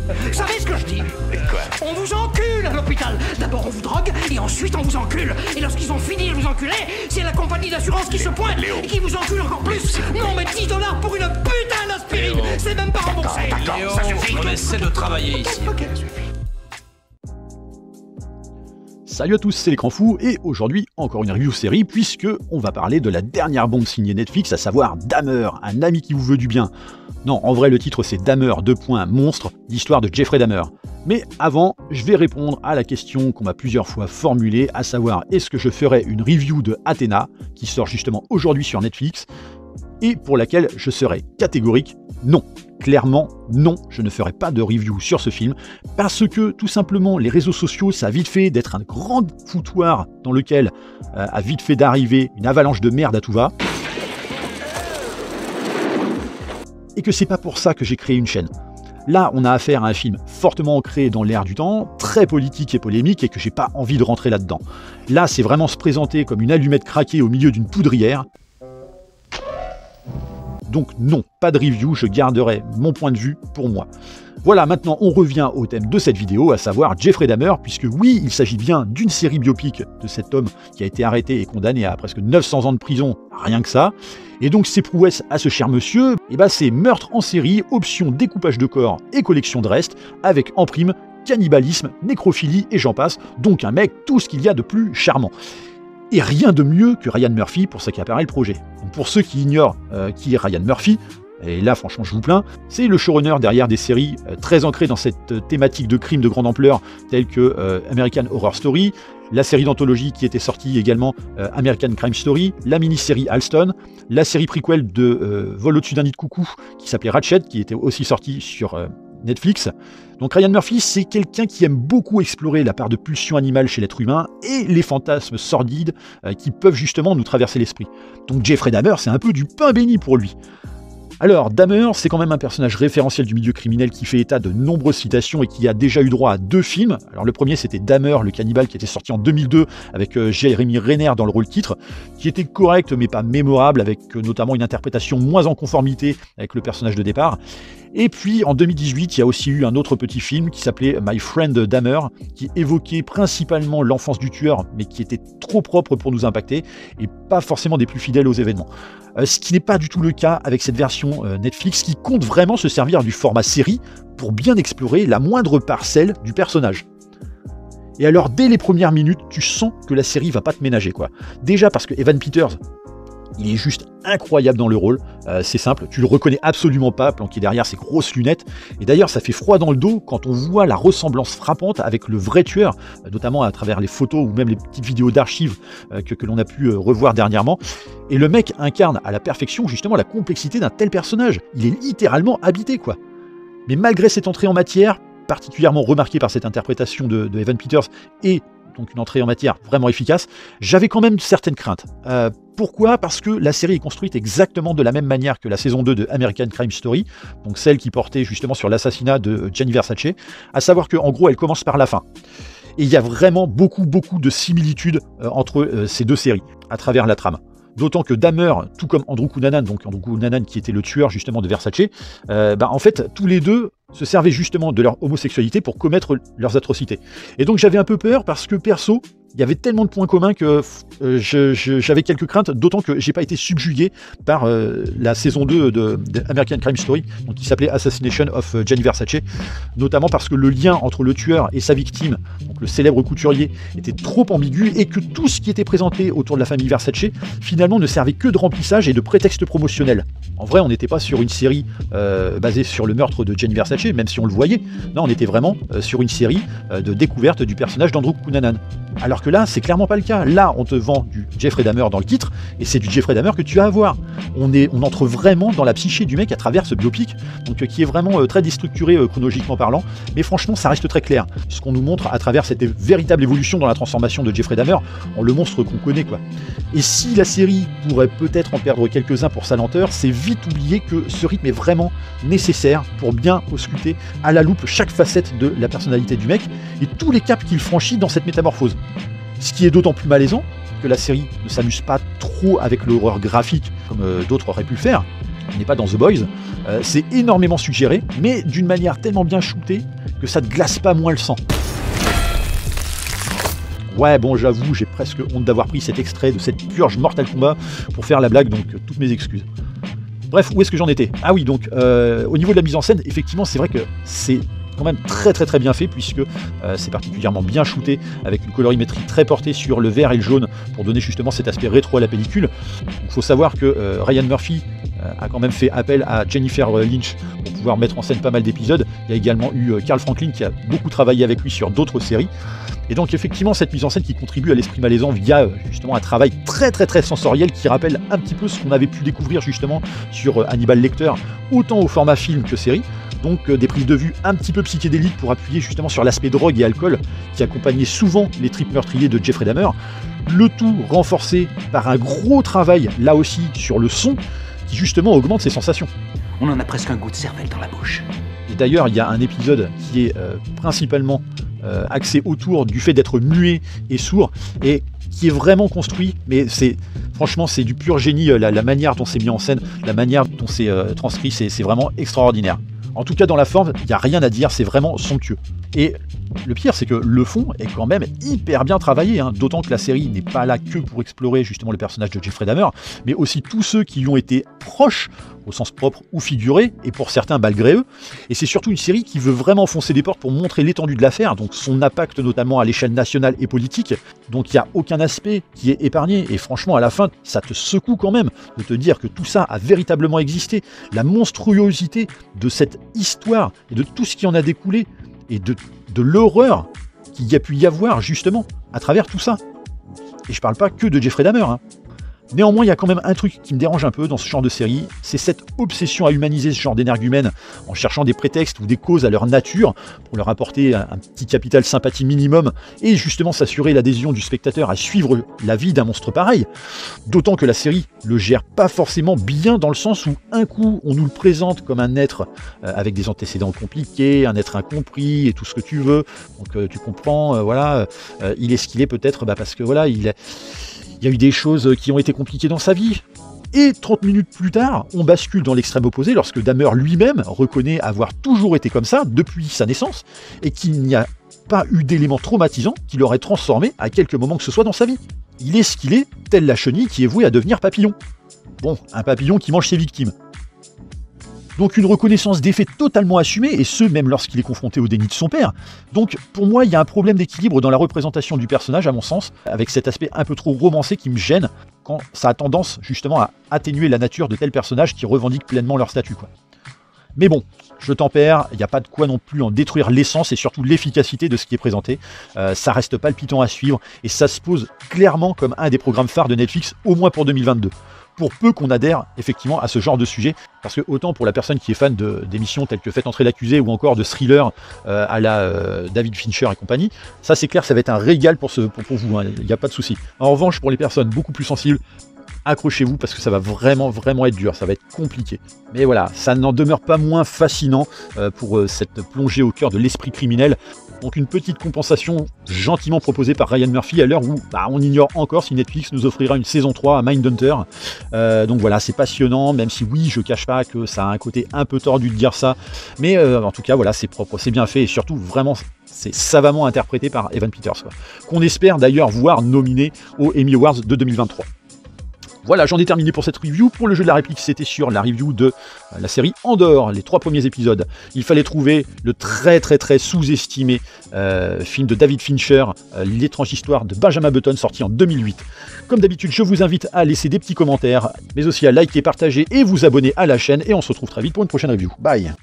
Vous savez ce que je dis? Quoi? On vous encule à l'hôpital. D'abord on vous drogue et ensuite on vous encule. Et lorsqu'ils ont fini de vous enculer, c'est la compagnie d'assurance qui se pointe et qui vous encule encore plus. Non mais $10 pour une putain d'aspirine, c'est même pas remboursé. Léon, on essaie de travailler ici. Ok. Salut à tous, c'est l'écran fou et aujourd'hui encore une review série puisque on va parler de la dernière bombe signée Netflix, à savoir Dahmer, un ami qui vous veut du bien. Non, en vrai le titre c'est Dahmer, monstre, l'histoire de Jeffrey Dahmer. Mais avant, je vais répondre à la question qu'on m'a plusieurs fois formulée, à savoir est-ce que je ferai une review de Athena, qui sort justement aujourd'hui sur Netflix, et pour laquelle je serai catégorique non. Clairement, non, je ne ferai pas de review sur ce film, parce que tout simplement les réseaux sociaux, ça a vite fait d'être un grand foutoir dans lequel a vite fait d'arriver une avalanche de merde à tout va. Et que c'est pas pour ça que j'ai créé une chaîne. Là, on a affaire à un film fortement ancré dans l'air du temps, très politique et polémique, et que j'ai pas envie de rentrer là-dedans. Là, c'est vraiment se présenter comme une allumette craquée au milieu d'une poudrière. Donc non, pas de review, je garderai mon point de vue pour moi. Voilà, maintenant on revient au thème de cette vidéo, à savoir Jeffrey Dahmer, puisque oui, il s'agit bien d'une série biopic de cet homme qui a été arrêté et condamné à presque 900 ans de prison, rien que ça. Et donc ses prouesses à ce cher monsieur, c'est meurtre en série, option découpage de corps et collection de restes, avec en prime cannibalisme, nécrophilie et j'en passe, donc un mec, tout ce qu'il y a de plus charmant. Et rien de mieux que Ryan Murphy pour s'accaparer le projet. Donc pour ceux qui ignorent qui est Ryan Murphy, et là franchement je vous plains, c'est le showrunner derrière des séries très ancrées dans cette thématique de crime de grande ampleur, telles que American Horror Story, la série d'anthologie qui était sortie également American Crime Story, la mini-série Alston, la série prequel de Vol au-dessus d'un nid de coucou qui s'appelait Ratchet, qui était aussi sortie sur Netflix. Donc Ryan Murphy, c'est quelqu'un qui aime beaucoup explorer la part de pulsion animale chez l'être humain et les fantasmes sordides qui peuvent justement nous traverser l'esprit. Donc Jeffrey Dahmer, c'est un peu du pain béni pour lui. Alors, Dahmer, c'est quand même un personnage référentiel du milieu criminel qui fait état de nombreuses citations et qui a déjà eu droit à 2 films. Alors le premier, c'était Dahmer, le cannibale, qui était sorti en 2002 avec Jeremy Renner dans le rôle titre, qui était correct mais pas mémorable, avec notamment une interprétation moins en conformité avec le personnage de départ. Et puis en 2018, il y a aussi eu un autre petit film qui s'appelait My Friend Dahmer, qui évoquait principalement l'enfance du tueur, mais qui était trop propre pour nous impacter, et pas forcément des plus fidèles aux événements. Ce qui n'est pas du tout le cas avec cette version Netflix, qui compte vraiment se servir du format série pour bien explorer la moindre parcelle du personnage. Et alors dès les premières minutes, tu sens que la série va pas te ménager, quoi. Déjà parce que Evan Peters, il est juste incroyable dans le rôle, c'est simple, tu le reconnais absolument pas, planqué derrière ses grosses lunettes, et d'ailleurs ça fait froid dans le dos quand on voit la ressemblance frappante avec le vrai tueur, notamment à travers les photos ou même les petites vidéos d'archives que l'on a pu revoir dernièrement, et le mec incarne à la perfection justement la complexité d'un tel personnage, il est littéralement habité quoi. Mais malgré cette entrée en matière, particulièrement remarquée par cette interprétation de Evan Peters, et donc une entrée en matière vraiment efficace, j'avais quand même certaines craintes. Pourquoi ? Parce que la série est construite exactement de la même manière que la saison 2 de American Crime Story, donc celle qui portait justement sur l'assassinat de Gianni Versace, à savoir qu'en gros elle commence par la fin. Et il y a vraiment beaucoup de similitudes entre ces deux séries, à travers la trame. D'autant que Dahmer, tout comme Andrew Cunanan, donc Andrew Cunanan qui était le tueur justement de Versace, en fait tous les deux se servaient justement de leur homosexualité pour commettre leurs atrocités. Et donc j'avais un peu peur parce que perso, il y avait tellement de points communs que j'avais quelques craintes, d'autant que j'ai pas été subjugué par la saison 2 de American Crime Story, donc qui s'appelait Assassination of Gianni Versace, notamment parce que le lien entre le tueur et sa victime, donc le célèbre couturier, était trop ambigu et que tout ce qui était présenté autour de la famille Versace, finalement ne servait que de remplissage et de prétexte promotionnel. En vrai, on n'était pas sur une série basée sur le meurtre de Gianni Versace, même si on le voyait. Non, on était vraiment sur une série de découverte du personnage d'Andrew Cunanan. Alors que là, c'est clairement pas le cas. Là, on te vend du Jeffrey Dahmer dans le titre, et c'est du Jeffrey Dahmer que tu vas avoir. On entre vraiment dans la psyché du mec à travers ce biopic, donc qui est vraiment très déstructuré chronologiquement parlant, mais franchement, ça reste très clair. Ce qu'on nous montre à travers cette véritable évolution dans la transformation de Jeffrey Dahmer en le monstre qu'on connaît, quoi. Et si la série pourrait peut-être en perdre quelques-uns pour sa lenteur, c'est vite oublier que ce rythme est vraiment nécessaire pour bien ausculter à la loupe chaque facette de la personnalité du mec et tous les caps qu'il franchit dans cette métamorphose. Ce qui est d'autant plus malaisant que la série ne s'amuse pas trop avec l'horreur graphique comme d'autres auraient pu le faire, On n'est pas dans The Boys. C'est énormément suggéré, mais d'une manière tellement bien shootée que ça ne glace pas moins le sang. Ouais, bon, j'avoue, j'ai presque honte d'avoir pris cet extrait de cette purge Mortal Kombat pour faire la blague, donc toutes mes excuses. Bref, où est-ce que j'en étais? Ah oui, donc au niveau de la mise en scène, effectivement, c'est vrai que c'est quand même très bien fait, puisque c'est particulièrement bien shooté, avec une colorimétrie très portée sur le vert et le jaune, pour donner justement cet aspect rétro à la pellicule. Il faut savoir que Ryan Murphy a quand même fait appel à Jennifer Lynch pour pouvoir mettre en scène pas mal d'épisodes. Il y a également eu Carl Franklin qui a beaucoup travaillé avec lui sur d'autres séries. Et donc effectivement cette mise en scène qui contribue à l'esprit malaisant via justement un travail très sensoriel qui rappelle un petit peu ce qu'on avait pu découvrir justement sur Hannibal Lecter, autant au format film que série. Donc des prises de vue un petit peu psychédéliques pour appuyer justement sur l'aspect drogue et alcool qui accompagnait souvent les tripes meurtriers de Jeffrey Dahmer. Le tout renforcé par un gros travail là aussi sur le son qui justement augmente ses sensations. On en a presque un goût de cervelle dans la bouche. Et d'ailleurs il y a un épisode qui est principalement axé autour du fait d'être muet et sourd et qui est vraiment construit, mais franchement c'est du pur génie, la manière dont c'est mis en scène, la manière dont c'est transcrit, c'est vraiment extraordinaire. En tout cas dans la forme, il n'y a rien à dire, c'est vraiment somptueux. Et le pire, c'est que le fond est quand même hyper bien travaillé, hein, d'autant que la série n'est pas là que pour explorer justement le personnage de Jeffrey Dahmer, mais aussi tous ceux qui lui ont été proches, au sens propre ou figuré, et pour certains malgré eux. Et c'est surtout une série qui veut vraiment foncer des portes pour montrer l'étendue de l'affaire, donc son impact notamment à l'échelle nationale et politique. Donc il n'y a aucun aspect qui est épargné, et franchement à la fin, ça te secoue quand même de te dire que tout ça a véritablement existé. La monstruosité de cette histoire, et de tout ce qui en a découlé, et de l'horreur qu'il y a pu y avoir justement à travers tout ça. Et je parle pas que de Jeffrey Dahmer, hein. Néanmoins, il y a quand même un truc qui me dérange un peu dans ce genre de série, c'est cette obsession à humaniser ce genre d'énergumènes en cherchant des prétextes ou des causes à leur nature pour leur apporter un petit capital sympathie minimum et justement s'assurer l'adhésion du spectateur à suivre la vie d'un monstre pareil. D'autant que la série le gère pas forcément bien dans le sens où un coup on nous le présente comme un être avec des antécédents compliqués, un être incompris et tout ce que tu veux. Donc tu comprends, voilà, il est ce qu'il est peut-être parce que voilà, il y a eu des choses qui ont été compliquées dans sa vie. Et 30 minutes plus tard, on bascule dans l'extrême opposé lorsque Dahmer lui-même reconnaît avoir toujours été comme ça depuis sa naissance et qu'il n'y a pas eu d'éléments traumatisants qui l'auraient transformé à quelque moment que ce soit dans sa vie. Il est ce qu'il est, tel la chenille qui est vouée à devenir papillon. Bon, un papillon qui mange ses victimes. Donc une reconnaissance des faits totalement assumée, et ce même lorsqu'il est confronté au déni de son père. Donc pour moi, il y a un problème d'équilibre dans la représentation du personnage, à mon sens, avec cet aspect un peu trop romancé qui me gêne, quand ça a tendance justement à atténuer la nature de tels personnages qui revendiquent pleinement leur statut, quoi. Mais bon, je tempère, il n'y a pas de quoi non plus en détruire l'essence et surtout l'efficacité de ce qui est présenté. Ça reste palpitant à suivre, et ça se pose clairement comme un des programmes phares de Netflix, au moins pour 2022. Pour peu qu'on adhère effectivement à ce genre de sujet, parce que autant pour la personne qui est fan d'émissions telles que Faites entrer l'accusé ou encore de thrillers à la David Fincher et compagnie, ça c'est clair, ça va être un régal pour vous, hein, il n'y a pas de souci. En revanche, pour les personnes beaucoup plus sensibles, accrochez-vous parce que ça va vraiment être dur, ça va être compliqué. Mais voilà, ça n'en demeure pas moins fascinant pour cette plongée au cœur de l'esprit criminel. Donc une petite compensation gentiment proposée par Ryan Murphy à l'heure où on ignore encore si Netflix nous offrira une saison 3 à Mindhunter. Donc voilà, c'est passionnant, même si oui, je cache pas que ça a un côté un peu tordu de dire ça. Mais en tout cas, voilà, c'est propre, c'est bien fait et surtout vraiment, c'est savamment interprété par Evan Peters, quoi. Qu'on espère d'ailleurs voir nominé aux Emmy Awards de 2023. Voilà, j'en ai terminé pour cette review. Pour le jeu de la réplique, c'était sur la review de la série Andor, les 3 premiers épisodes. Il fallait trouver le très sous-estimé film de David Fincher, L'étrange histoire de Benjamin Button, sorti en 2008. Comme d'habitude, je vous invite à laisser des petits commentaires, mais aussi à liker, partager et vous abonner à la chaîne. Et on se retrouve très vite pour une prochaine review. Bye!